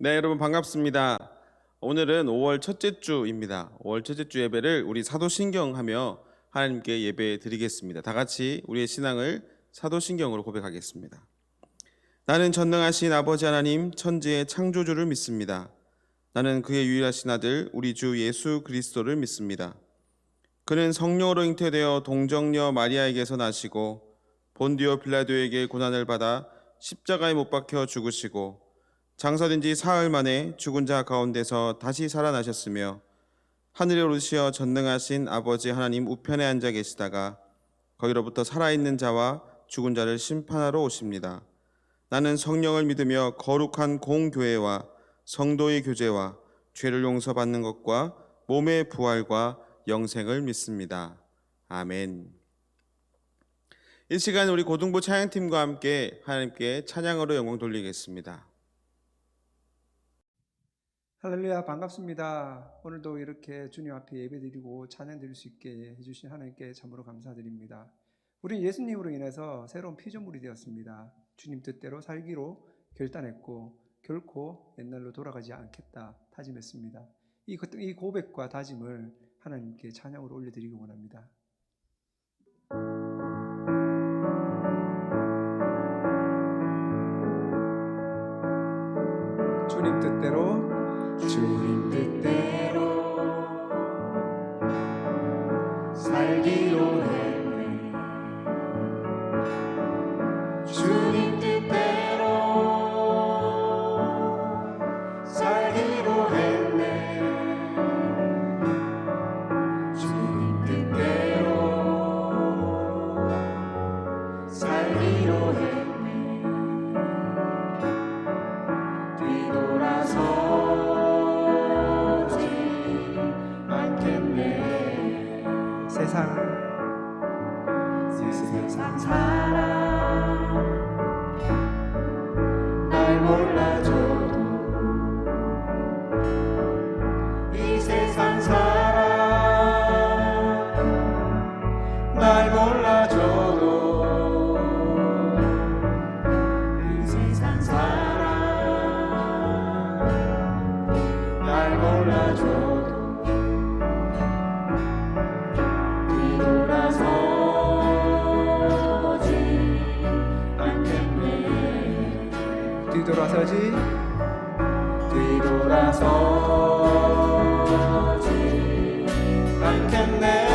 네, 여러분 반갑습니다. 오늘은 5월 첫째 주입니다. 5월 첫째 주 예배를 우리 사도신경하며 하나님께 예배 드리겠습니다. 다 같이 우리의 신앙을 사도신경으로 고백하겠습니다. 나는 전능하신 아버지 하나님 천지의 창조주를 믿습니다. 나는 그의 유일하신 아들 우리 주 예수 그리스도를 믿습니다. 그는 성령으로 잉태되어 동정녀 마리아에게서 나시고 본디오 빌라도에게 고난을 받아 십자가에 못 박혀 죽으시고 장사된 지 사흘 만에 죽은 자 가운데서 다시 살아나셨으며 하늘에 오르시어 전능하신 아버지 하나님 우편에 앉아 계시다가 거기로부터 살아있는 자와 죽은 자를 심판하러 오십니다. 나는 성령을 믿으며 거룩한 공교회와 성도의 교제와 죄를 용서받는 것과 몸의 부활과 영생을 믿습니다. 아멘. 이 시간 우리 고등부 찬양팀과 함께 하나님께 찬양으로 영광 돌리겠습니다. 할렐루야, 반갑습니다. 오늘도 이렇게 주님 앞에 예배드리고 찬양 드릴 수 있게 해주신 하나님께 참으로 감사드립니다. 우리는 예수님으로 인해서 새로운 피조물이 되었습니다. 주님 뜻대로 살기로 결단했고 결코 옛날로 돌아가지 않겠다 다짐했습니다. 이 고백과 다짐을 하나님께 찬양으로 올려드리기 원합니다. 주님 뜻대로 살기로 했네. 주님 뜻대로 살기로 했네. 주님 뜻대로 살기로 했네. 뒤돌아서지 않겠네. 세상 사람 날 몰라줘도 이 세상 사람 날 몰라줘도 이 세상 사람 날 몰라줘도 뒤돌아서지 않겠네.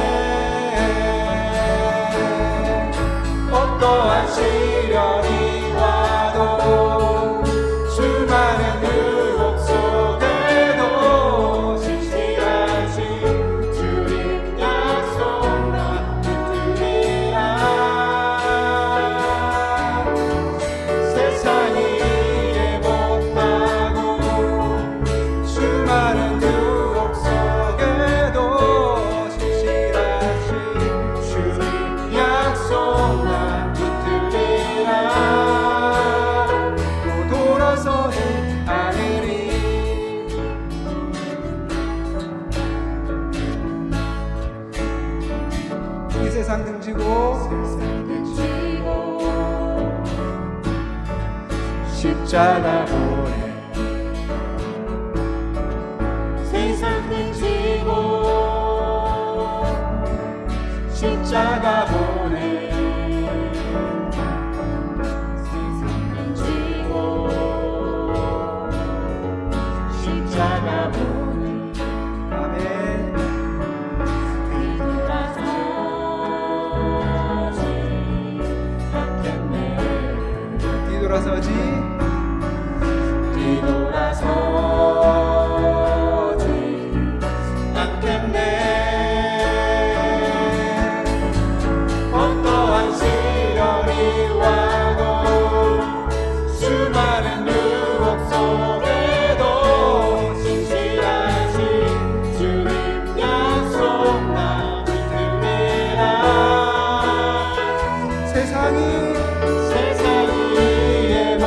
어떠한 시련이 와도 수많은 유혹 속에도 신실하신 주님 약속 난 붙들리라. 세상이 이해 못하고 수많은 유혹 속에도 신실하신 주님 약속 난 붙들리라. 또 돌아서지 않으리. 이 세상 등지고 십자가 보내. 세상 등지고 십자가 보내. 세상 등지고 십자가 보내. 아멘. 뒤돌아서지 않겠네. 어떠한 시련이 와도 수많은 유혹 속에도 신실하신 주님 약속 나 붙들리라. 세상이 이해 못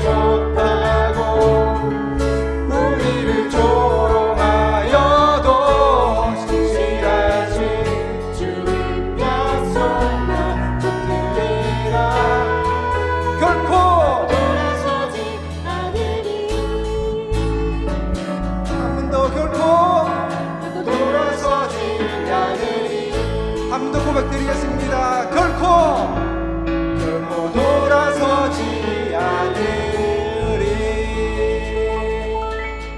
못하고 우리를 조롱하여도 신실하신 주님 약속나 붙들리라. 결코 돌아서지 않으리. 한 번 더 결코 돌아서지 않으리. 한 번 더 고백드리겠습니다. 결코 돌아서지 않으리.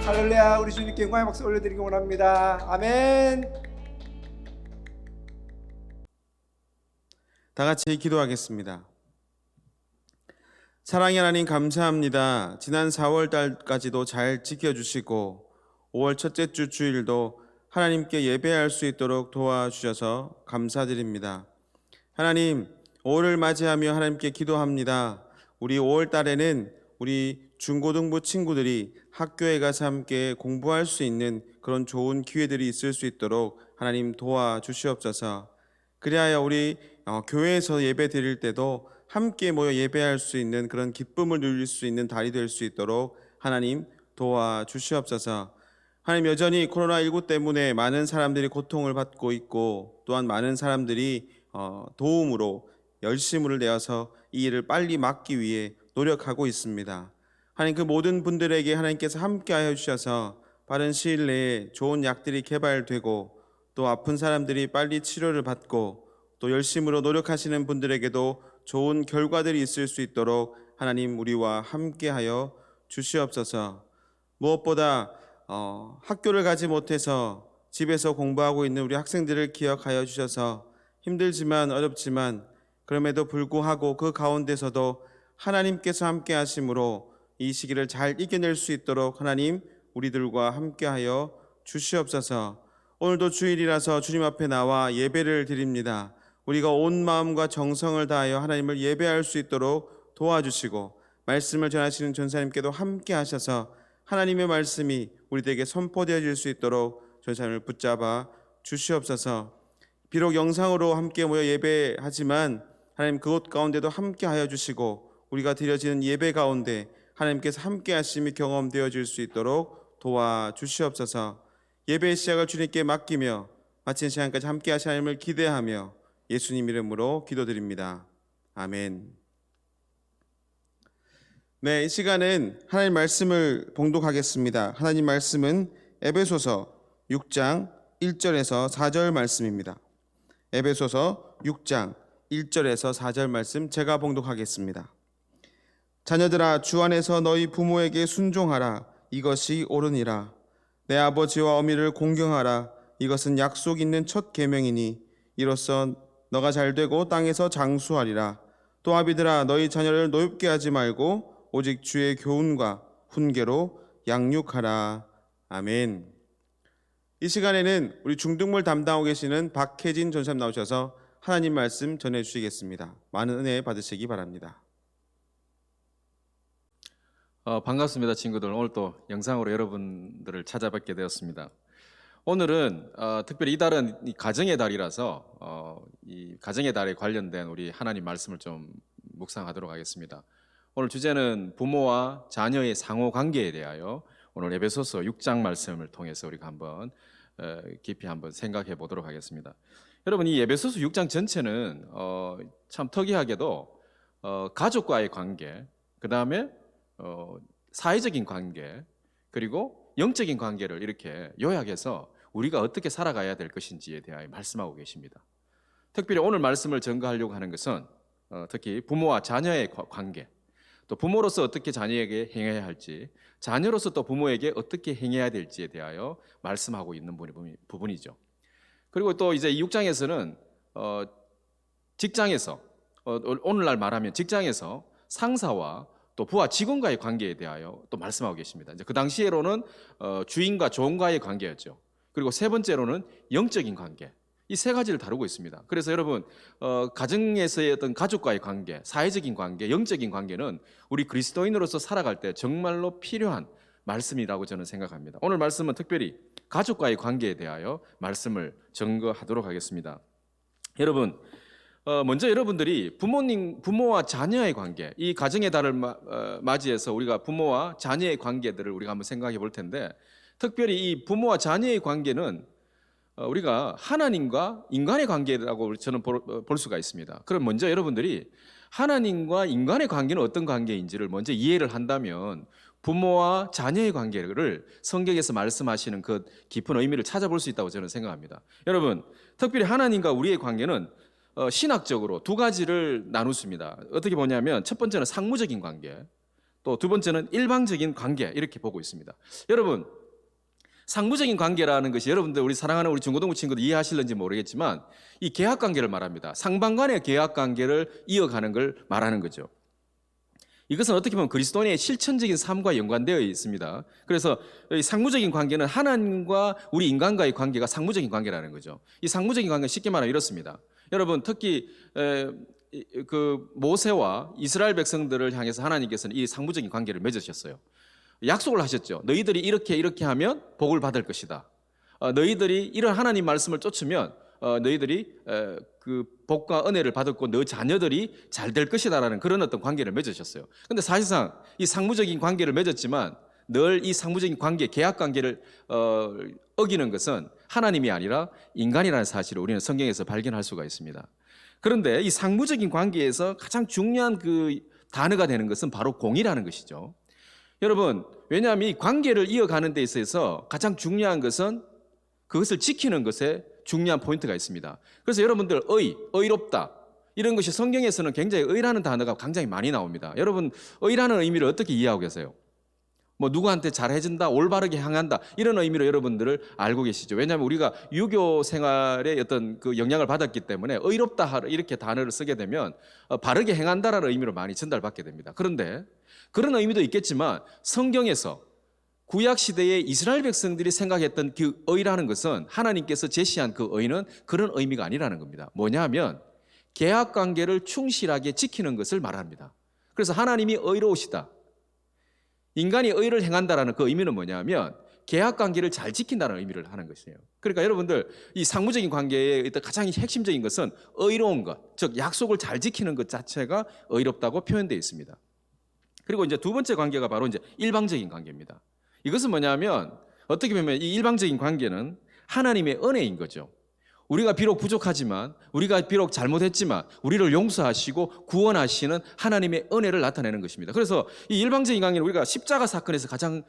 할렐루야. 우리 주님께 영광의 박수 올려드리기 원합니다. 아멘. 다 같이 기도하겠습니다. 사랑의 하나님 감사합니다. 지난 4월 달까지도 잘 지켜주시고 5월 첫째 주 주일도 하나님께 예배할 수 있도록 도와주셔서 감사드립니다. 하나님, 5월을 맞이하며 하나님께 기도합니다. 우리 5월 달에는 우리 중고등부 친구들이 학교에 가서 함께 공부할 수 있는 그런 좋은 기회들이 있을 수 있도록 하나님 도와주시옵소서. 그리하여 우리 교회에서 예배 드릴 때도 함께 모여 예배할 수 있는 그런 기쁨을 누릴 수 있는 달이 될 수 있도록 하나님 도와주시옵소서. 하나님, 여전히 코로나19 때문에 많은 사람들이 고통을 받고 있고 또한 많은 사람들이 도움으로 열심을 내어서 이 일을 빨리 막기 위해 노력하고 있습니다. 하나님, 그 모든 분들에게 하나님께서 함께하여 주셔서 빠른 시일 내에 좋은 약들이 개발되고 또 아픈 사람들이 빨리 치료를 받고 또 열심으로 노력하시는 분들에게도 좋은 결과들이 있을 수 있도록 하나님 우리와 함께하여 주시옵소서. 무엇보다 학교를 가지 못해서 집에서 공부하고 있는 우리 학생들을 기억하여 주셔서 힘들지만 어렵지만 그럼에도 불구하고 그 가운데서도 하나님께서 함께 하심으로 이 시기를 잘 이겨낼 수 있도록 하나님 우리들과 함께하여 주시옵소서. 오늘도 주일이라서 주님 앞에 나와 예배를 드립니다. 우리가 온 마음과 정성을 다하여 하나님을 예배할 수 있도록 도와주시고 말씀을 전하시는 전사님께도 함께 하셔서 하나님의 말씀이 우리에게 선포되어질 수 있도록 전사님을 붙잡아 주시옵소서. 비록 영상으로 함께 모여 예배하지만 하나님 그곳 가운데도 함께 하여 주시고 우리가 드려지는 예배 가운데 하나님께서 함께 하심이 경험되어질 수 있도록 도와주시옵소서. 예배의 시작을 주님께 맡기며 마친 시간까지 함께 하신 하나님을 기대하며 예수님 이름으로 기도드립니다. 아멘. 네, 이 시간은 하나님 말씀을 봉독하겠습니다. 하나님 말씀은 에베소서 6장 1절에서 4절 말씀입니다. 에베소서 6장 1절에서 4절 말씀 제가 봉독하겠습니다. 자녀들아, 주 안에서 너희 부모에게 순종하라. 이것이 옳으니라. 내 아버지와 어미를 공경하라. 이것은 약속 있는 첫 계명이니 이로써 너가 잘되고 땅에서 장수하리라. 또 아비들아, 너희 자녀를 노엽게 하지 말고 오직 주의 교훈과 훈계로 양육하라. 아멘. 이 시간에는 우리 중등물 담당하고 계시는 박혜진 전사님 나오셔서 하나님 말씀 전해주시겠습니다. 많은 은혜 받으시기 바랍니다. 반갑습니다, 친구들. 오늘 또 영상으로 여러분들을 찾아뵙게 되었습니다. 오늘은 특별히 이 달은 이 가정의 달이라서 이 가정의 달에 관련된 우리 하나님 말씀을 좀 묵상하도록 하겠습니다. 오늘 주제는 부모와 자녀의 상호 관계에 대하여 오늘 에베소서 6장 말씀을 통해서 우리가 한번 깊이 한번 생각해 보도록 하겠습니다. 여러분, 이 에베소서 6장 전체는 참 특이하게도 가족과의 관계, 그 다음에 사회적인 관계, 그리고 영적인 관계를 이렇게 요약해서 우리가 어떻게 살아가야 될 것인지에 대하여 말씀하고 계십니다. 특별히 오늘 말씀을 전가하려고 하는 것은 특히 부모와 자녀의 관계, 또 부모로서 어떻게 자녀에게 행해야 할지, 자녀로서 또 부모에게 어떻게 행해야 될지에 대하여 말씀하고 있는 부분이죠. 그리고 또 이제 이 6장에서는 직장에서 오늘날 말하면 직장에서 상사와 또 부하 직원과의 관계에 대하여 또 말씀하고 계십니다. 이제 그 당시에로는 주인과 종과의 관계였죠. 그리고 세 번째로는 영적인 관계. 이 세 가지를 다루고 있습니다. 그래서 여러분, 가정에서의 어떤 가족과의 관계, 사회적인 관계, 영적인 관계는 우리 그리스도인으로서 살아갈 때 정말로 필요한 말씀이라고 저는 생각합니다. 오늘 말씀은 특별히 가족과의 관계에 대하여 말씀을 전거하도록 하겠습니다. 여러분, 먼저 여러분들이 부모와 자녀의 관계, 이 가정의 달을 맞이해서 우리가 부모와 자녀의 관계들을 우리가 한번 생각해 볼 텐데, 특별히 이 부모와 자녀의 관계는 우리가 하나님과 인간의 관계라고 저는 볼 수가 있습니다. 그럼 먼저 여러분들이 하나님과 인간의 관계는 어떤 관계인지를 먼저 이해를 한다면 부모와 자녀의 관계를 성경에서 말씀하시는 그 깊은 의미를 찾아볼 수 있다고 저는 생각합니다. 여러분, 특별히 하나님과 우리의 관계는 신학적으로 두 가지를 나누습니다. 어떻게 보냐면 첫 번째는 상무적인 관계, 또 두 번째는 일방적인 관계, 이렇게 보고 있습니다. 여러분, 상무적인 관계라는 것이 여러분들, 우리 사랑하는 우리 중고등부 친구들 이해하실는지 모르겠지만 이 계약 관계를 말합니다. 상방 간의 계약 관계를 이어가는 걸 말하는 거죠. 이것은 어떻게 보면 그리스도인의 실천적인 삶과 연관되어 있습니다. 그래서 이 상무적인 관계는 하나님과 우리 인간과의 관계가 상무적인 관계라는 거죠. 이 상무적인 관계는 쉽게 말하면 이렇습니다. 여러분, 특히 그 모세와 이스라엘 백성들을 향해서 하나님께서는 이 상무적인 관계를 맺으셨어요. 약속을 하셨죠. 너희들이 이렇게 하면 복을 받을 것이다. 너희들이 이런 하나님 말씀을 쫓으면 너희들이 그 복과 은혜를 받았고 너 자녀들이 잘 될 것이다라는 그런 어떤 관계를 맺으셨어요. 그런데 사실상 이 상무적인 관계를 맺었지만 늘 이 상무적인 관계, 계약 관계를 어기는 것은 하나님이 아니라 인간이라는 사실을 우리는 성경에서 발견할 수가 있습니다. 그런데 이 상무적인 관계에서 가장 중요한 그 단어가 되는 것은 바로 공의라는 것이죠. 여러분, 왜냐하면 이 관계를 이어가는 데 있어서 가장 중요한 것은 그것을 지키는 것에 중요한 포인트가 있습니다. 그래서 여러분들 의롭다 이런 것이 성경에서는 굉장히 의라는 단어가 굉장히 많이 나옵니다. 여러분, 의라는 의미를 어떻게 이해하고 계세요? 뭐 누구한테 잘해준다, 올바르게 향한다 이런 의미로 여러분들을 알고 계시죠. 왜냐하면 우리가 유교 생활의 어떤 그 영향을 받았기 때문에 의롭다 이렇게 단어를 쓰게 되면 바르게 행한다라는 의미로 많이 전달받게 됩니다. 그런데 그런 의미도 있겠지만 성경에서 구약 시대의 이스라엘 백성들이 생각했던 그 의라는 것은 하나님께서 제시한 그 의는 그런 의미가 아니라는 겁니다. 뭐냐 하면 계약 관계를 충실하게 지키는 것을 말합니다. 그래서 하나님이 의로우시다. 인간이 의를 행한다라는 그 의미는 뭐냐면 계약 관계를 잘 지킨다는 의미를 하는 것이에요. 그러니까 여러분들 이 상무적인 관계의 가장 핵심적인 것은 의로운 것, 즉 약속을 잘 지키는 것 자체가 의롭다고 표현되어 있습니다. 그리고 이제 두 번째 관계가 바로 이제 일방적인 관계입니다. 이것은 뭐냐면 어떻게 보면 이 일방적인 관계는 하나님의 은혜인 거죠. 우리가 비록 부족하지만, 우리가 비록 잘못했지만 우리를 용서하시고 구원하시는 하나님의 은혜를 나타내는 것입니다. 그래서 이 일방적인 관계는 우리가 십자가 사건에서 가장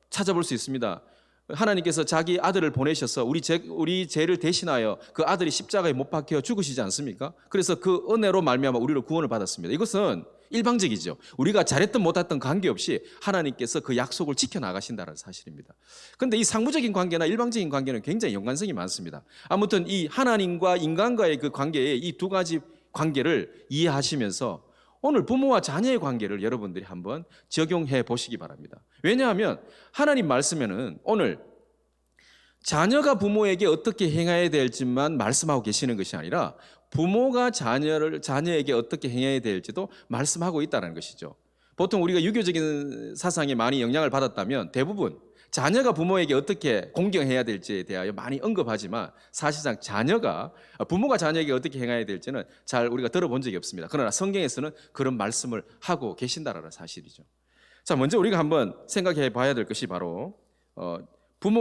찾아볼 수 있습니다. 하나님께서 자기 아들을 보내셔서 우리 죄를 대신하여 그 아들이 십자가에 못 박혀 죽으시지 않습니까? 그래서 그 은혜로 말미암아 우리를 구원을 받았습니다. 이것은 일방적이죠. 우리가 잘했든 못했든 관계없이 하나님께서 그 약속을 지켜나가신다는 사실입니다. 그런데 이 상부적인 관계나 일방적인 관계는 굉장히 연관성이 많습니다. 아무튼 이 하나님과 인간과의 그 관계의 이 두 가지 관계를 이해하시면서 오늘 부모와 자녀의 관계를 여러분들이 한번 적용해 보시기 바랍니다. 왜냐하면 하나님 말씀에는 오늘 자녀가 부모에게 어떻게 행해야 될지만 말씀하고 계시는 것이 아니라 부모가 자녀에게 어떻게 행해야 될지도 말씀하고 있다는 것이죠. 보통 우리가 유교적인 사상에 많이 영향을 받았다면 대부분 자녀가 부모에게 어떻게 공경해야 될지에 대하여 많이 언급하지만 사실상 부모가 자녀에게 어떻게 행해야 될지는 잘 우리가 들어본 적이 없습니다. 그러나 성경에서는 그런 말씀을 하고 계신다라는 사실이죠. 자, 먼저 우리가 한번 생각해 봐야 될 것이 바로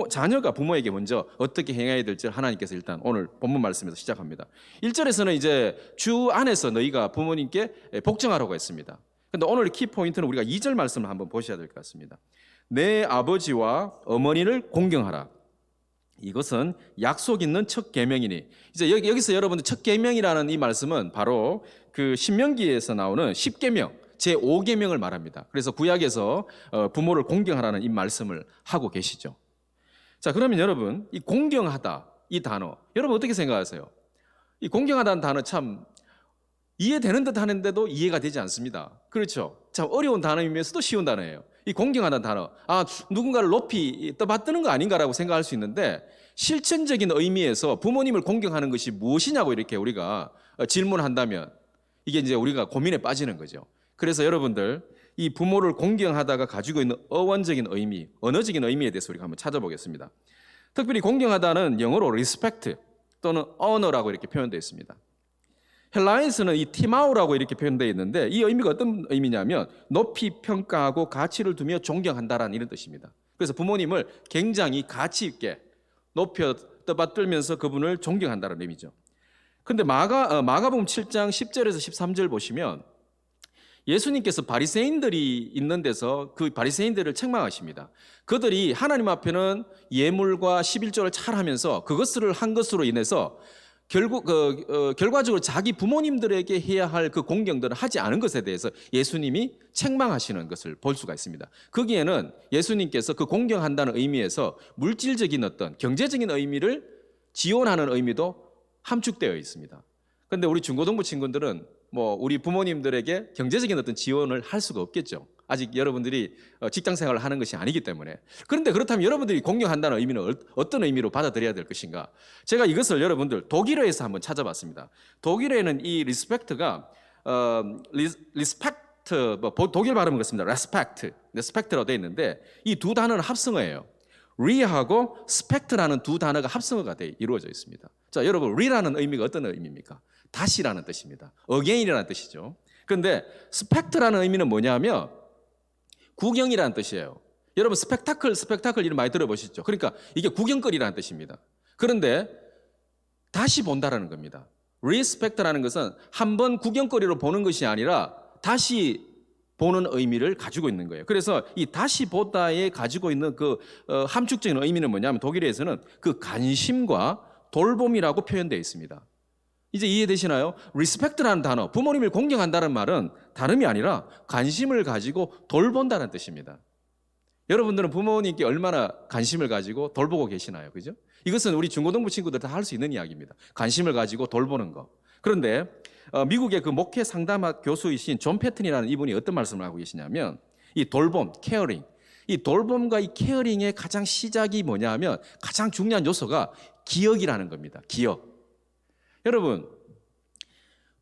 자녀가 부모에게 먼저 어떻게 행해야 될지를 하나님께서 일단 오늘 본문 말씀에서 시작합니다. 1절에서는 이제 주 안에서 너희가 부모님께 복종하라고 했습니다. 그런데 오늘 키포인트는 우리가 2절 말씀을 한번 보셔야 될 것 같습니다. 내 아버지와 어머니를 공경하라. 이것은 약속 있는 첫 계명이니. 이제 여기서 여러분들 첫 계명이라는 이 말씀은 바로 그 신명기에서 나오는 10계명, 제5계명을 말합니다. 그래서 구약에서 부모를 공경하라는 이 말씀을 하고 계시죠. 자, 그러면 여러분, 이 공경하다, 이 단어, 여러분 어떻게 생각하세요? 이 공경하다는 단어 참 이해되는 듯 하는데도 이해가 되지 않습니다. 그렇죠? 참 어려운 단어이면서도 쉬운 단어예요. 이 공경하다는 단어, 누군가를 높이 떠받드는 거 아닌가라고 생각할 수 있는데 실천적인 의미에서 부모님을 공경하는 것이 무엇이냐고 이렇게 우리가 질문한다면 이게 이제 우리가 고민에 빠지는 거죠. 그래서 여러분들 이 부모를 공경하다가 가지고 있는 어원적인 의미, 언어적인 의미에 대해서 우리가 한번 찾아보겠습니다. 특별히 공경하다는 영어로 respect 또는 honor라고 이렇게 표현되어 있습니다. 헬라어에서는 이 티마우라고 이렇게 표현되어 있는데 이 의미가 어떤 의미냐면 높이 평가하고 가치를 두며 존경한다라는 이런 뜻입니다. 그래서 부모님을 굉장히 가치 있게 높여 떠받들면서 그분을 존경한다는 의미죠. 근데 마가복음 7장 10절에서 13절 보시면 예수님께서 바리새인들이 있는 데서 그 바리새인들을 책망하십니다. 그들이 하나님 앞에는 예물과 11조를 잘 하면서 그것을 한 것으로 인해서 결과적으로 자기 부모님들에게 해야 할 그 공경들을 하지 않은 것에 대해서 예수님이 책망하시는 것을 볼 수가 있습니다. 거기에는 예수님께서 그 공경한다는 의미에서 물질적인 어떤 경제적인 의미를 지원하는 의미도 함축되어 있습니다. 그런데 우리 중고등부 친구들은 우리 부모님들에게 경제적인 어떤 지원을 할 수가 없겠죠. 아직 여러분들이 직장 생활을 하는 것이 아니기 때문에. 그런데 그렇다면 여러분들이 공경한다는 의미는 어떤 의미로 받아들여야 될 것인가? 제가 이것을 여러분들 독일어에서 한번 찾아봤습니다. 독일어에는 이 리스펙트가 리스펙트, 독일 발음은 그렇습니다. 레스펙트라고 되어 있는데 이 두 단어는 합성어예요. 리하고 스펙트라는 두 단어가 합성어가 이루어져 있습니다. 자, 여러분 리라는 의미가 어떤 의미입니까? 다시라는 뜻입니다. again이라는 뜻이죠. 그런데 스펙트라는 의미는 뭐냐면 구경이라는 뜻이에요. 여러분 스펙타클 이름 많이 들어보셨죠? 그러니까 이게 구경거리라는 뜻입니다. 그런데 다시 본다라는 겁니다. 리스펙트라는 것은 한번 구경거리로 보는 것이 아니라 다시 보는 의미를 가지고 있는 거예요. 그래서 이 다시 보다에 가지고 있는 그 함축적인 의미는 뭐냐면 독일에서는 그 관심과 돌봄이라고 표현되어 있습니다. 이제 이해되시나요? 리스펙트라는 단어, 부모님을 공경한다는 말은 다름이 아니라 관심을 가지고 돌본다는 뜻입니다. 여러분들은 부모님께 얼마나 관심을 가지고 돌보고 계시나요? 그죠? 이것은 우리 중고등부 친구들 다 할 수 있는 이야기입니다. 관심을 가지고 돌보는 거. 그런데 미국의 그 목회 상담학 교수이신 존 패튼이라는 이분이 어떤 말씀을 하고 계시냐면 이 돌봄, 케어링. 이 돌봄과 이 케어링의 가장 시작이 뭐냐면 가장 중요한 요소가 기억이라는 겁니다. 기억. 여러분,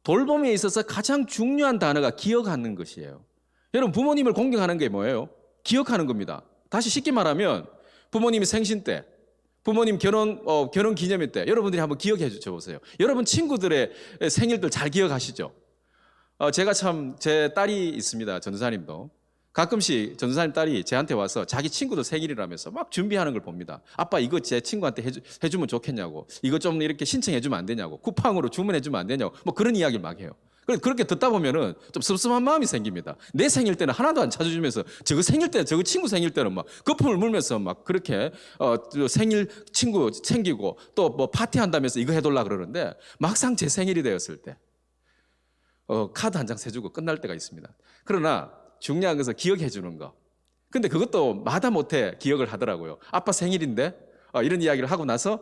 돌봄에 있어서 가장 중요한 단어가 기억하는 것이에요. 여러분, 부모님을 공경하는 게 뭐예요? 기억하는 겁니다. 다시 쉽게 말하면 부모님이 생신 때, 부모님 결혼 기념일 때 여러분들이 한번 기억해 주셔보세요. 여러분 친구들의 생일들 잘 기억하시죠? 제가 참 제 딸이 있습니다. 전도사님도. 가끔씩 전도사님 딸이 저한테 와서 자기 친구들 생일이라면서 막 준비하는 걸 봅니다. 아빠 이거 제 친구한테 해주면 좋겠냐고. 이거 좀 이렇게 신청해주면 안 되냐고. 쿠팡으로 주문해주면 안 되냐고. 그런 이야기를 막 해요. 그렇게 듣다 보면은 좀 섭섭한 마음이 생깁니다. 내 생일 때는 하나도 안 찾아주면서 저거 생일 때, 저거 친구 생일 때는 막 거품을 물면서 막 그렇게 생일 친구 챙기고 또 파티한다면서 이거 해달라 그러는데 막상 제 생일이 되었을 때 카드 한 장 세주고 끝날 때가 있습니다. 그러나 중요한 것은 기억해 주는 거. 근데 그것도 마다못해 기억을 하더라고요. 아빠 생일인데 이런 이야기를 하고 나서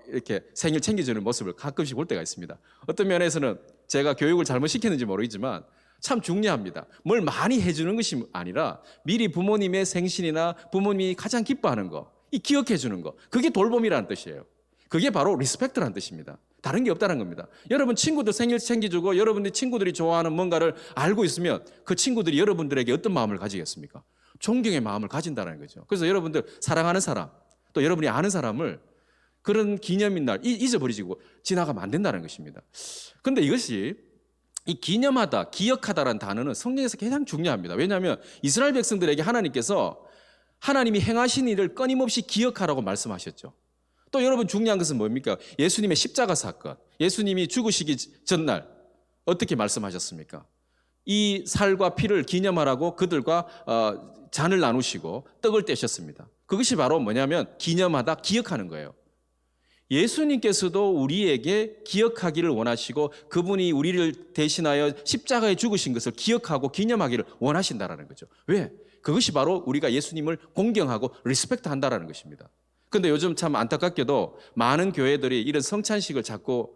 이렇게 생일 챙겨주는 모습을 가끔씩 볼 때가 있습니다. 어떤 면에서는 제가 교육을 잘못 시켰는지 모르겠지만 참 중요합니다. 뭘 많이 해주는 것이 아니라 미리 부모님의 생신이나 부모님이 가장 기뻐하는 거, 이 기억해 주는 거, 그게 돌봄이라는 뜻이에요. 그게 바로 리스펙트라는 뜻입니다. 다른 게 없다는 겁니다. 여러분 친구들 생일 챙겨주고 여러분들이 친구들이 좋아하는 뭔가를 알고 있으면 그 친구들이 여러분들에게 어떤 마음을 가지겠습니까? 존경의 마음을 가진다는 거죠. 그래서 여러분들 사랑하는 사람, 또 여러분이 아는 사람을 그런 기념일 날 잊어버리고 지나가면 안 된다는 것입니다. 그런데 이것이 이 기념하다, 기억하다라는 단어는 성경에서 가장 중요합니다. 왜냐하면 이스라엘 백성들에게 하나님께서 하나님이 행하신 일을 끊임없이 기억하라고 말씀하셨죠. 또 여러분 중요한 것은 뭡니까? 예수님의 십자가 사건, 예수님이 죽으시기 전날 어떻게 말씀하셨습니까? 이 살과 피를 기념하라고 그들과 잔을 나누시고 떡을 떼셨습니다. 그것이 바로 뭐냐면 기념하다, 기억하는 거예요. 예수님께서도 우리에게 기억하기를 원하시고 그분이 우리를 대신하여 십자가에 죽으신 것을 기억하고 기념하기를 원하신다라는 거죠. 왜? 그것이 바로 우리가 예수님을 공경하고 리스펙트 한다라는 것입니다. 그런데 요즘 참 안타깝게도 많은 교회들이 이런 성찬식을 자꾸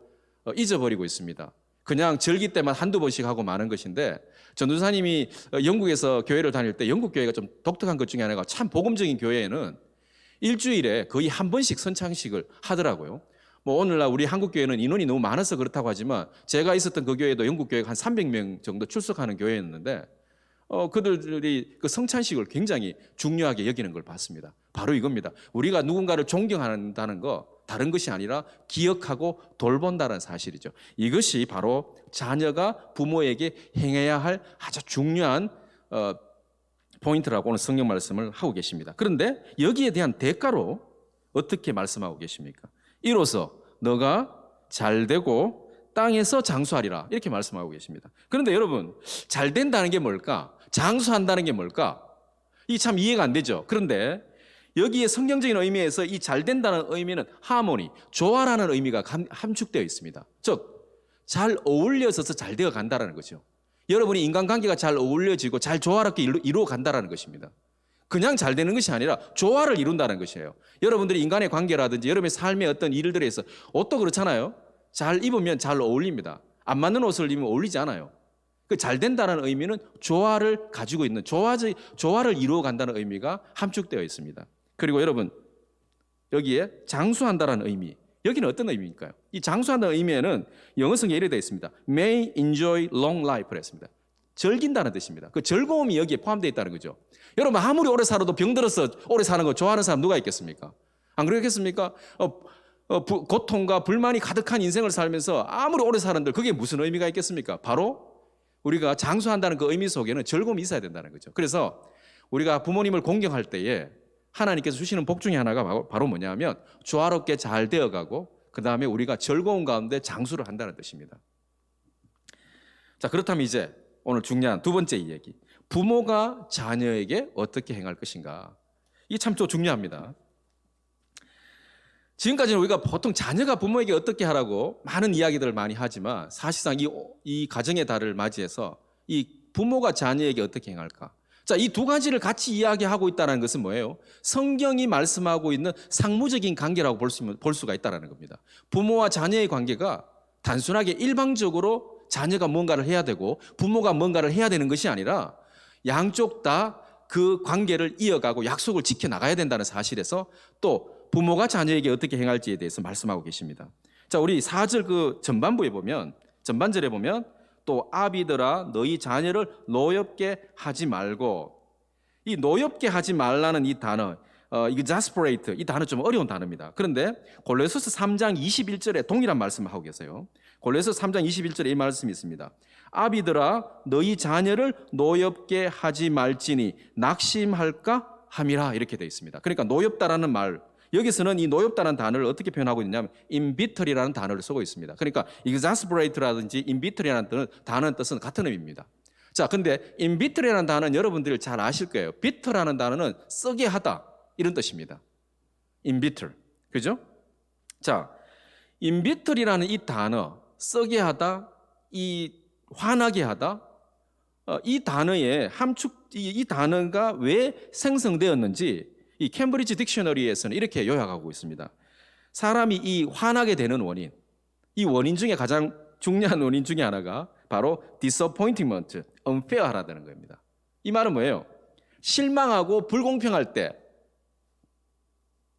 잊어버리고 있습니다. 그냥 절기 때만 한두 번씩 하고 마는 것인데 전도사님이 영국에서 교회를 다닐 때 영국 교회가 좀 독특한 것 중에 하나가 참 복음적인 교회에는 일주일에 거의 한 번씩 성찬식을 하더라고요. 오늘날 우리 한국 교회는 인원이 너무 많아서 그렇다고 하지만 제가 있었던 그 교회도 영국 교회가 한 300명 정도 출석하는 교회였는데 그들이 그 성찬식을 굉장히 중요하게 여기는 걸 봤습니다. 바로 이겁니다. 우리가 누군가를 존경한다는 거 다른 것이 아니라 기억하고 돌본다는 사실이죠. 이것이 바로 자녀가 부모에게 행해야 할 아주 중요한 포인트라고 오늘 성경 말씀을 하고 계십니다. 그런데 여기에 대한 대가로 어떻게 말씀하고 계십니까? 이로써 너가 잘되고 땅에서 장수하리라 이렇게 말씀하고 계십니다. 그런데 여러분, 잘된다는 게 뭘까? 장수한다는 게 뭘까? 이게 참 이해가 안 되죠. 그런데 여기에 성경적인 의미에서 이 잘된다는 의미는 하모니, 조화라는 의미가 함축되어 있습니다. 즉, 잘 어울려서 잘 되어 간다는 거죠. 여러분이 인간관계가 잘 어울려지고 잘 조화롭게 이루어 간다는 것입니다. 그냥 잘 되는 것이 아니라 조화를 이룬다는 것이에요. 여러분들이 인간의 관계라든지 여러분의 삶의 어떤 일들에서 옷도 그렇잖아요. 잘 입으면 잘 어울립니다. 안 맞는 옷을 입으면 어울리지 않아요. 그 잘 된다는 의미는 조화를 가지고 있는 조화를 이루어 간다는 의미가 함축되어 있습니다. 그리고 여러분, 여기에 장수한다는 의미, 여기는 어떤 의미일까요? 이 장수한다는 의미에는 영어 성경에 이렇게 되어 있습니다. May enjoy long life를 했습니다. 즐긴다는 뜻입니다. 그 즐거움이 여기에 포함되어 있다는 거죠. 여러분, 아무리 오래 살아도 병들어서 오래 사는 거 좋아하는 사람 누가 있겠습니까? 안 그렇겠습니까? 고통과 불만이 가득한 인생을 살면서 아무리 오래 사는들 그게 무슨 의미가 있겠습니까? 바로 우리가 장수한다는 그 의미 속에는 즐거움이 있어야 된다는 거죠. 그래서 우리가 부모님을 공경할 때에 하나님께서 주시는 복 중에 하나가 바로 뭐냐면 조화롭게 잘 되어가고 그 다음에 우리가 즐거운 가운데 장수를 한다는 뜻입니다. 자, 그렇다면 이제 오늘 중요한 두 번째 이야기, 부모가 자녀에게 어떻게 행할 것인가. 이게 참 또 중요합니다. 지금까지는 우리가 보통 자녀가 부모에게 어떻게 하라고 많은 이야기들을 많이 하지만 사실상 이 가정의 달을 맞이해서 이 부모가 자녀에게 어떻게 행할까. 자, 이 두 가지를 같이 이야기하고 있다는 것은 뭐예요? 성경이 말씀하고 있는 상무적인 관계라고 볼 수가 있다는 겁니다. 부모와 자녀의 관계가 단순하게 일방적으로 자녀가 뭔가를 해야 되고 부모가 뭔가를 해야 되는 것이 아니라 양쪽 다 그 관계를 이어가고 약속을 지켜나가야 된다는 사실에서 또 부모가 자녀에게 어떻게 행할지에 대해서 말씀하고 계십니다. 자, 우리 4절 그 전반절에 보면 또 아비들아 너희 자녀를 노엽게 하지 말고, 이 노엽게 하지 말라는 이 단어, exasperate, 이 단어 좀 어려운 단어입니다. 그런데 골로새서 3장 21절에 동일한 말씀을 하고 계세요. 골로새서 3장 21절에 이 말씀이 있습니다. 아비들아 너희 자녀를 노엽게 하지 말지니 낙심할까 함이라, 이렇게 되어 있습니다. 그러니까 노엽다라는 말, 여기서는 이 노엽다는 단어를 어떻게 표현하고 있냐면 imbitter이라는 단어를 쓰고 있습니다. 그러니까 exasperate라든지 imbitter이라는 단어의 뜻은 같은 의미입니다. 자, 근데 imbitter이라는 단어는 여러분들이 잘 아실 거예요. bitter라는 단어는 쓰게 하다 이런 뜻입니다. imbitter, 그죠? 자, imbitter이라는 이 단어, 쓰게 하다, 이 화나게 하다, 이 단어의 이 단어가 왜 생성되었는지 이 캠브리지 딕셔너리에서는 이렇게 요약하고 있습니다. 사람이 이 화나게 되는 원인, 이 원인 중에 가장 중요한 원인 중에 하나가 바로 disappointment, unfair하다는 겁니다. 이 말은 뭐예요? 실망하고 불공평할 때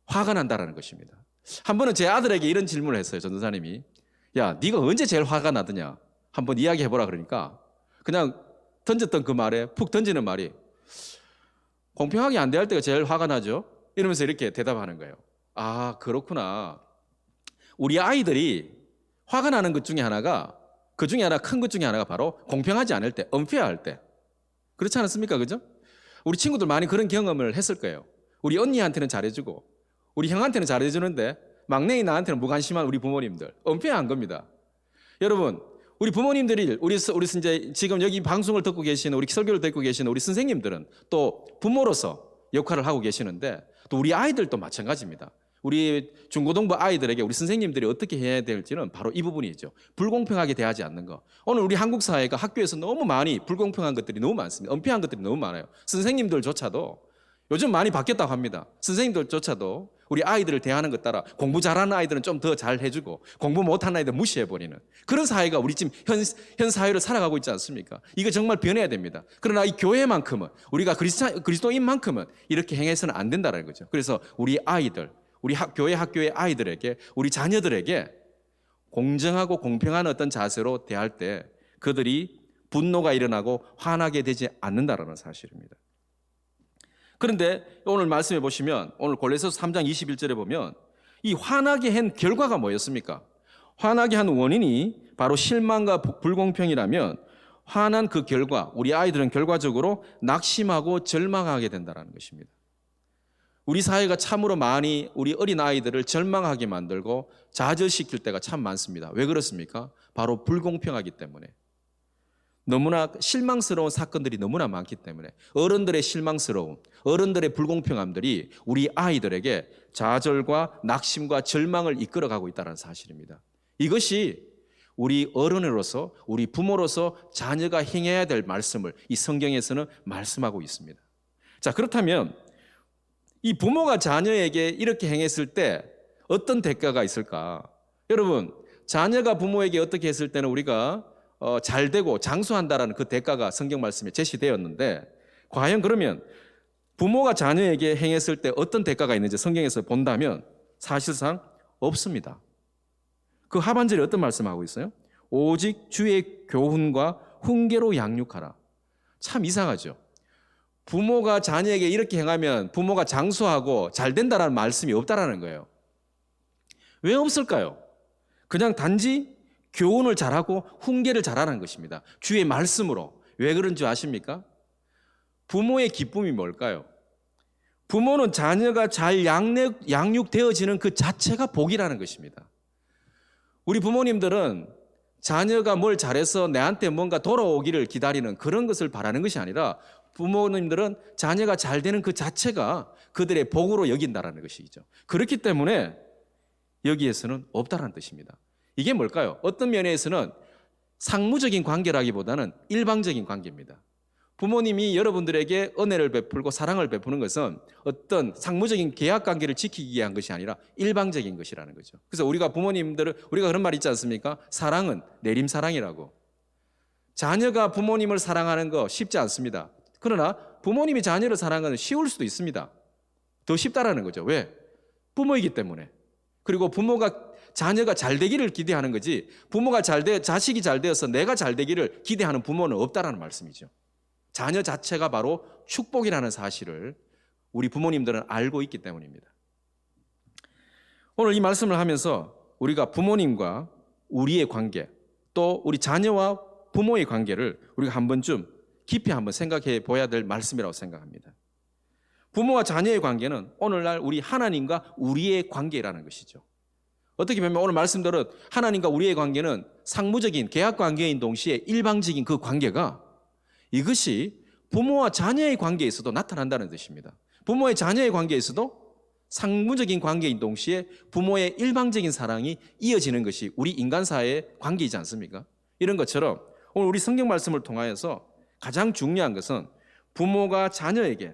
화가 난다는 것입니다. 한 번은 제 아들에게 이런 질문을 했어요. 전도사님이, 야, 네가 언제 제일 화가 나더냐? 한번 이야기해보라. 그러니까 그냥 던졌던 그 말에 푹 던지는 말이, 공평하게 안 대할 때가 제일 화가 나죠? 이러면서 이렇게 대답하는 거예요. 아, 그렇구나. 우리 아이들이 화가 나는 것 중에 하나가, 그 중에 하나, 큰 것 중에 하나가 바로 공평하지 않을 때, unfair할 때. 그렇지 않습니까? 그죠? 우리 친구들 많이 그런 경험을 했을 거예요. 우리 언니한테는 잘해주고 우리 형한테는 잘해주는데 막내인 나한테는 무관심한 우리 부모님들, unfair한 겁니다. 여러분, 우리 부모님들이, 우리 이제 지금 여기 방송을 듣고 계시는, 우리 설교를 듣고 계시는 우리 선생님들은 또 부모로서 역할을 하고 계시는데 또 우리 아이들도 마찬가지입니다. 우리 중고등부 아이들에게 우리 선생님들이 어떻게 해야 될지는 바로 이 부분이죠. 불공평하게 대하지 않는 거. 오늘 우리 한국 사회가 학교에서 너무 많이 불공평한 것들이 너무 많습니다. 은폐한 것들이 너무 많아요. 선생님들조차도 요즘 많이 바뀌었다고 합니다. 선생님들조차도 우리 아이들을 대하는 것 따라 공부 잘하는 아이들은 좀 더 잘 해주고 공부 못하는 아이들 무시해버리는 그런 사회가 우리 지금 현 사회를 살아가고 있지 않습니까? 이거 정말 변해야 됩니다. 그러나 이 교회만큼은, 우리가 그리스도인만큼은 이렇게 행해서는 안 된다는 거죠. 그래서 우리 아이들, 우리 교회 학교의 아이들에게, 우리 자녀들에게 공정하고 공평한 어떤 자세로 대할 때 그들이 분노가 일어나고 화나게 되지 않는다는 사실입니다. 그런데 오늘 말씀해 보시면, 오늘 골로새서 3장 21절에 보면 이 화나게 한 결과가 뭐였습니까? 화나게 한 원인이 바로 실망과 불공평이라면 화난 그 결과, 우리 아이들은 결과적으로 낙심하고 절망하게 된다는 것입니다. 우리 사회가 참으로 많이 우리 어린 아이들을 절망하게 만들고 좌절시킬 때가 참 많습니다. 왜 그렇습니까? 바로 불공평하기 때문에. 너무나 실망스러운 사건들이 너무나 많기 때문에 어른들의 실망스러움, 어른들의 불공평함들이 우리 아이들에게 좌절과 낙심과 절망을 이끌어가고 있다는 사실입니다. 이것이 우리 어른으로서, 우리 부모로서 자녀가 행해야 될 말씀을 이 성경에서는 말씀하고 있습니다. 자, 그렇다면 이 부모가 자녀에게 이렇게 행했을 때 어떤 대가가 있을까? 여러분, 자녀가 부모에게 어떻게 했을 때는 우리가 잘 되고 장수한다라는 그 대가가 성경 말씀에 제시되었는데, 과연 그러면 부모가 자녀에게 행했을 때 어떤 대가가 있는지 성경에서 본다면 사실상 없습니다. 그 하반절에 어떤 말씀하고 있어요? 오직 주의 교훈과 훈계로 양육하라. 참 이상하죠. 부모가 자녀에게 이렇게 행하면 부모가 장수하고 잘 된다라는 말씀이 없다라는 거예요. 왜 없을까요? 그냥 단지 교훈을 잘하고 훈계를 잘하는 것입니다. 주의 말씀으로. 왜 그런지 아십니까? 부모의 기쁨이 뭘까요? 부모는 자녀가 잘 양육되어지는 그 자체가 복이라는 것입니다. 우리 부모님들은 자녀가 뭘 잘해서 내한테 뭔가 돌아오기를 기다리는 그런 것을 바라는 것이 아니라 부모님들은 자녀가 잘 되는 그 자체가 그들의 복으로 여긴다라는 것이죠. 그렇기 때문에 여기에서는 없다라는 뜻입니다. 이게 뭘까요? 어떤 면에서는 상무적인 관계라기보다는 일방적인 관계입니다. 부모님이 여러분들에게 은혜를 베풀고 사랑을 베푸는 것은 어떤 상무적인 계약 관계를 지키기 위한 것이 아니라 일방적인 것이라는 거죠. 그래서 우리가 우리가 그런 말 있지 않습니까? 사랑은 내림사랑이라고. 자녀가 부모님을 사랑하는 거 쉽지 않습니다. 그러나 부모님이 자녀를 사랑하는 건 쉬울 수도 있습니다. 더 쉽다라는 거죠. 왜? 부모이기 때문에. 그리고 자녀가 잘 되기를 기대하는 거지, 부모가 자식이 잘 되어서 내가 잘 되기를 기대하는 부모는 없다라는 말씀이죠. 자녀 자체가 바로 축복이라는 사실을 우리 부모님들은 알고 있기 때문입니다. 오늘 이 말씀을 하면서 우리가 부모님과 우리의 관계, 또 우리 자녀와 부모의 관계를 우리가 한 번쯤 깊이 한번 생각해 보아야 될 말씀이라고 생각합니다. 부모와 자녀의 관계는 오늘날 우리 하나님과 우리의 관계라는 것이죠. 어떻게 보면 오늘 말씀대로 하나님과 우리의 관계는 상무적인 계약 관계인 동시에 일방적인 그 관계가, 이것이 부모와 자녀의 관계에서도 나타난다는 뜻입니다. 부모의 자녀의 관계에서도 상무적인 관계인 동시에 부모의 일방적인 사랑이 이어지는 것이 우리 인간사회의 관계이지 않습니까? 이런 것처럼 오늘 우리 성경 말씀을 통하여서 가장 중요한 것은 부모가 자녀에게,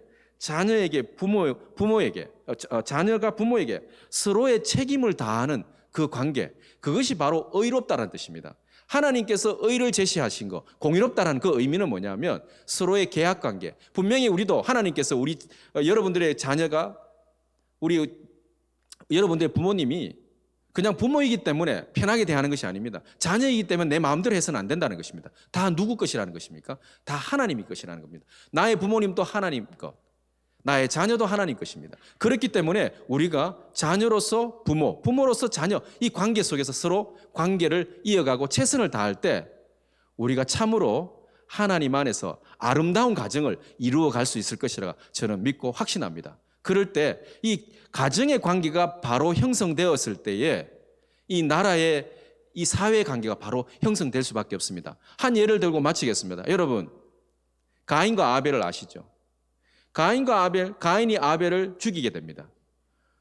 자녀가 부모에게 서로의 책임을 다하는 그 관계, 그것이 바로 의롭다라는 뜻입니다. 하나님께서 의를 제시하신 거, 공의롭다라는 그 의미는 뭐냐면 서로의 계약 관계. 분명히 우리도 하나님께서 여러분들의 자녀가, 여러분들의 부모님이 그냥 부모이기 때문에 편하게 대하는 것이 아닙니다. 자녀이기 때문에 내 마음대로 해서는 안 된다는 것입니다. 다 누구 것이라는 것입니까? 다 하나님의 것이라는 겁니다. 나의 부모님도 하나님 것, 나의 자녀도 하나님 것입니다. 그렇기 때문에 우리가 자녀로서 부모로서 자녀, 이 관계 속에서 서로 관계를 이어가고 최선을 다할 때 우리가 참으로 하나님 안에서 아름다운 가정을 이루어 갈 수 있을 것이라 저는 믿고 확신합니다. 그럴 때 이 가정의 관계가 바로 형성되었을 때에 이 나라의 이 사회 관계가 바로 형성될 수밖에 없습니다. 한 예를 들고 마치겠습니다. 여러분, 가인과 아벨을 아시죠? 가인이 아벨을 죽이게 됩니다.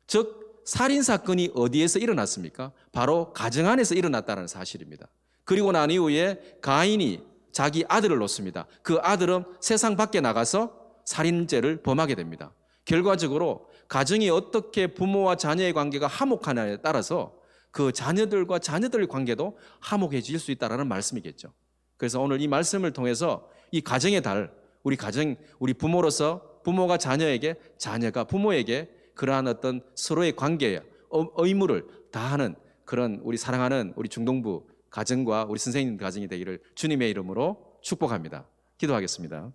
즉 살인사건이 어디에서 일어났습니까? 바로 가정 안에서 일어났다는 사실입니다. 그리고 난 이후에 가인이 자기 아들을 놓습니다. 그 아들은 세상 밖에 나가서 살인죄를 범하게 됩니다. 결과적으로 가정이 어떻게 부모와 자녀의 관계가 화목하냐에 따라서 그 자녀들과 자녀들의 관계도 화목해질 수 있다는 말씀이겠죠. 그래서 오늘 이 말씀을 통해서 이 가정의 달, 우리 부모로서 부모가 자녀에게, 자녀가 부모에게 그러한 어떤 서로의 관계에 의무를 다하는 그런 우리 사랑하는 우리 중동부 가정과 우리 선생님 가정이 되기를 주님의 이름으로 축복합니다. 기도하겠습니다.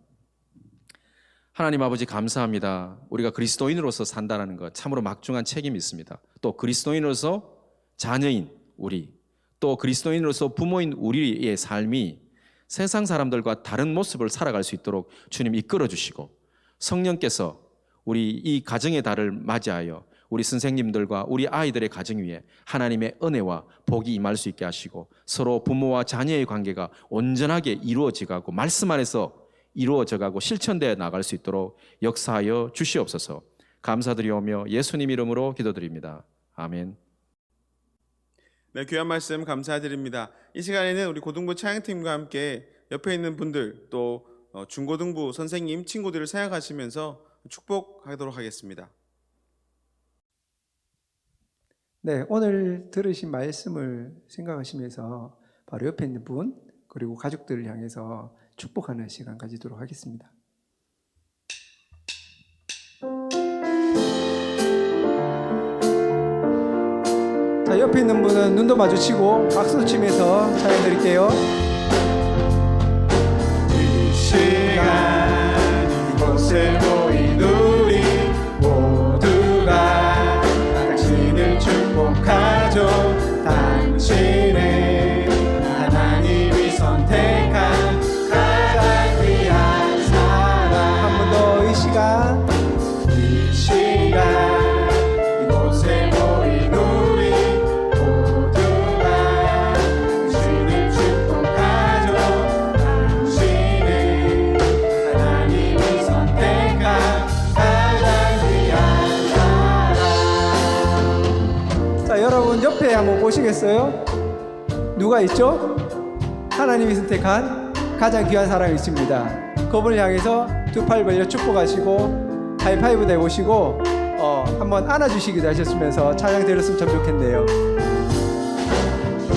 하나님 아버지 감사합니다. 우리가 그리스도인으로서 산다는 것 참으로 막중한 책임이 있습니다. 또 그리스도인으로서 자녀인 우리, 또 그리스도인으로서 부모인 우리의 삶이 세상 사람들과 다른 모습을 살아갈 수 있도록 주님 이끌어 주시고, 성령께서 우리 이 가정의 달을 맞이하여 우리 선생님들과 우리 아이들의 가정 위에 하나님의 은혜와 복이 임할 수 있게 하시고, 서로 부모와 자녀의 관계가 온전하게 이루어져가고 말씀 안에서 이루어져가고 실천되어 나갈 수 있도록 역사하여 주시옵소서. 감사드리오며 예수님 이름으로 기도드립니다. 아멘. 네, 귀한 말씀 감사드립니다. 이 시간에는 우리 고등부 찬양팀과 함께 옆에 있는 분들, 또 중고등부 선생님, 친구들을 생각하시면서 축복하도록 하겠습니다. 네, 오늘 들으신 말씀을 생각하시면서 바로 옆에 있는 분 그리고 가족들을 향해서 축복하는 시간 가지도록 하겠습니다. 자, 옆에 있는 분은 눈도 마주치고 박수 치면서 찬양 드릴게요. 이 시간 이곳에 모인 우리 모두가 당신을 축복하죠. 당신은 하나님이 선택한 가장 귀한 사람. 한 번 더 이 시간 이 시간 이곳에 모인 우리 모두가 당신을 축복하죠. 당신은 하나님이 선택한 가장 귀한 사람. 자, 여러분 옆에 한번 보시겠어요? 누가 있죠? 하나님이 선택한 가장 귀한 사람이 있습니다. 그분을 향해서 두 팔 벌려 축복하시고 하이파이브 내보시고 한번 안아주시기도 하셨으면서 찬양 드렸으면 참 좋겠네요.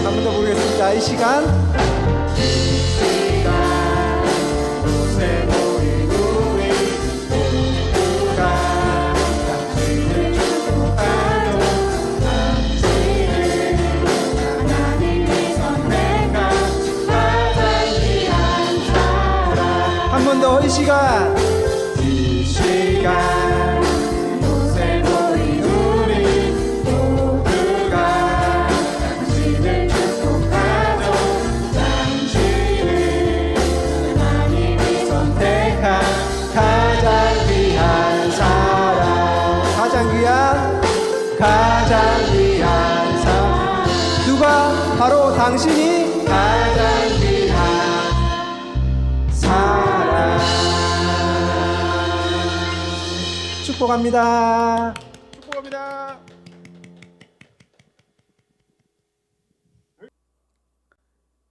한 번 더 보겠습니다. 이 시간 이곳에 모인 우리 모두가 당신을 축복하죠. 당신은 하나님이 선택한 가장 귀한 사람. 한 번 더 이 시간 이 시간 이곳에 모인 우리 모두가 당신을 축복하죠. 당신은 하나님이 선택한 가장 귀한 사람. 가장 귀한 사람 누가? 바로 당신이 가장 귀한 사람. 축복합니다. 축복합니다.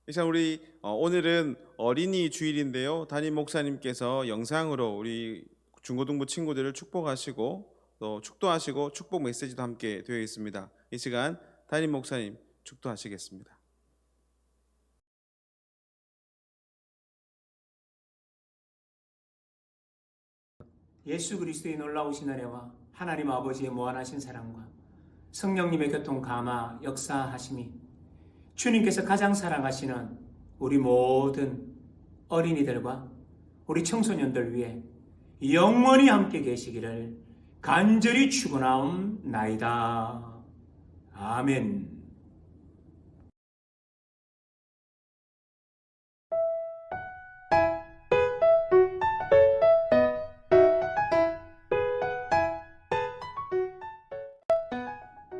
이상 우리 오늘은 어린이 주일인데요. 담임 목사님께서 영상으로 우리 중고등부 친구들을 축복하시고 또 축도하시고 축복 메시지도 함께 되어 있습니다. 이 시간 담임 목사님 축도하시겠습니다. 예수 그리스도의 놀라우신 은혜와 하나님 아버지의 무한하신 사랑과 성령님의 교통 감화 역사하심이 주님께서 가장 사랑하시는 우리 모든 어린이들과 우리 청소년들 위해 영원히 함께 계시기를 간절히 축원하옵나이다. 아멘.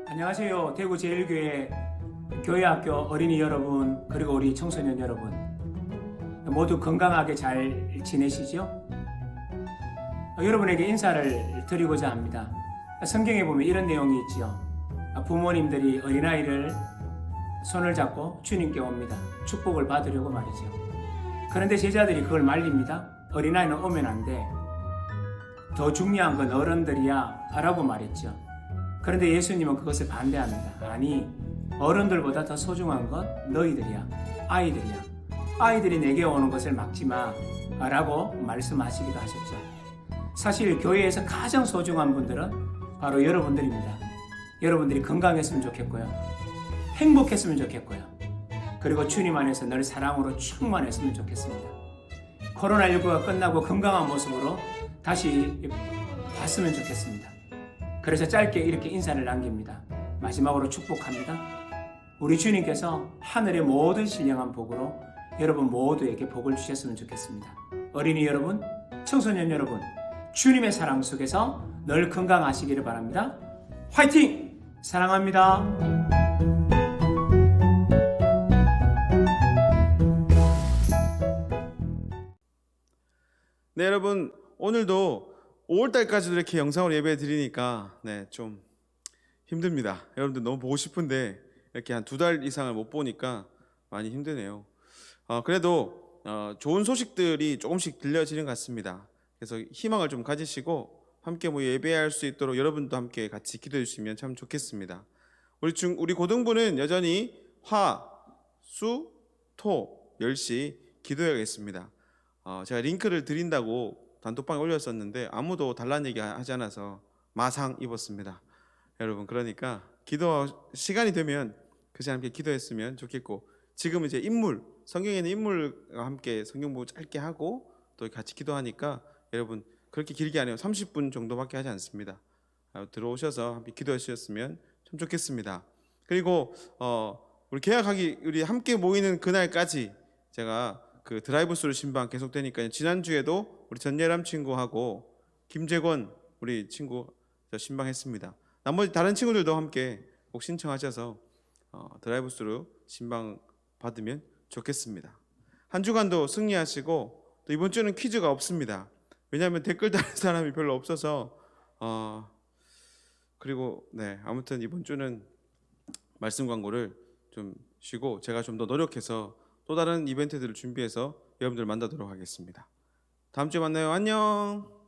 안녕하세요. 대구 제1교회 교회학교 어린이 여러분, 그리고 우리 청소년 여러분, 모두 건강하게 잘 지내시죠? 여러분에게 인사를 드리고자 합니다. 성경에 보면 이런 내용이 있죠. 부모님들이 어린아이를 손을 잡고 주님께 옵니다. 축복을 받으려고 말이죠. 그런데 제자들이 그걸 말립니다. 어린아이는 오면 안 돼. 더 중요한 건 어른들이야 라고 말했죠. 그런데 예수님은 그것을 반대합니다. 아니, 어른들보다 더 소중한 건 너희들이야. 아이들이야. 아이들이 내게 오는 것을 막지 마 라고 말씀하시기도 하셨죠. 사실 교회에서 가장 소중한 분들은 바로 여러분들입니다. 여러분들이 건강했으면 좋겠고요. 행복했으면 좋겠고요. 그리고 주님 안에서 늘 사랑으로 충만했으면 좋겠습니다. 코로나19가 끝나고 건강한 모습으로 다시 봤으면 좋겠습니다. 그래서 짧게 이렇게 인사를 남깁니다. 마지막으로 축복합니다. 우리 주님께서 하늘의 모든 신령한 복으로 여러분 모두에게 복을 주셨으면 좋겠습니다. 어린이 여러분, 청소년 여러분, 주님의 사랑 속에서 늘 건강하시기를 바랍니다. 화이팅! 사랑합니다. 네, 여러분 오늘도 5월달까지도 이렇게 영상으로 예배 드리니까 좀 힘듭니다. 여러분들 너무 보고 싶은데 이렇게 한 2달 이상을 못 보니까 많이 힘드네요. 그래도 좋은 소식들이 조금씩 들려지는 것 같습니다. 그래서 희망을 좀 가지시고 함께 예배할 수 있도록 여러분도 함께 같이 기도해 주시면 참 좋겠습니다. 우리 고등부는 여전히 화, 수, 토 10시 기도해야겠습니다. 제가 링크를 드린다고 단톡방에 올렸었는데 아무도 달라는 얘기 하지 않아서 마상 입었습니다. 여러분, 그러니까 기도 시간이 되면 그 시간 함께 기도했으면 좋겠고, 지금 이제 성경에 있는 인물과 함께 성경부 짧게 하고 또 같이 기도하니까 여러분 그렇게 길게 안 해요. 30분 정도밖에 하지 않습니다. 들어오셔서 함께 기도해 주셨으면 참 좋겠습니다. 그리고 우리 함께 모이는 그날까지 제가 그 드라이브스루 신방 계속되니까요. 지난주에도 우리 전예람 친구하고 김재권 우리 친구 신방했습니다. 나머지 다른 친구들도 함께 꼭 신청하셔서 드라이브스루 신방 받으면 좋겠습니다. 한 주간도 승리하시고, 또 이번 주는 퀴즈가 없습니다. 왜냐하면 댓글 다는 사람이 별로 없어서 그리고 아무튼 이번 주는 말씀 광고를 좀 쉬고 제가 좀 더 노력해서 또 다른 이벤트들을 준비해서 여러분들 만나도록 하겠습니다. 다음 주에 만나요. 안녕.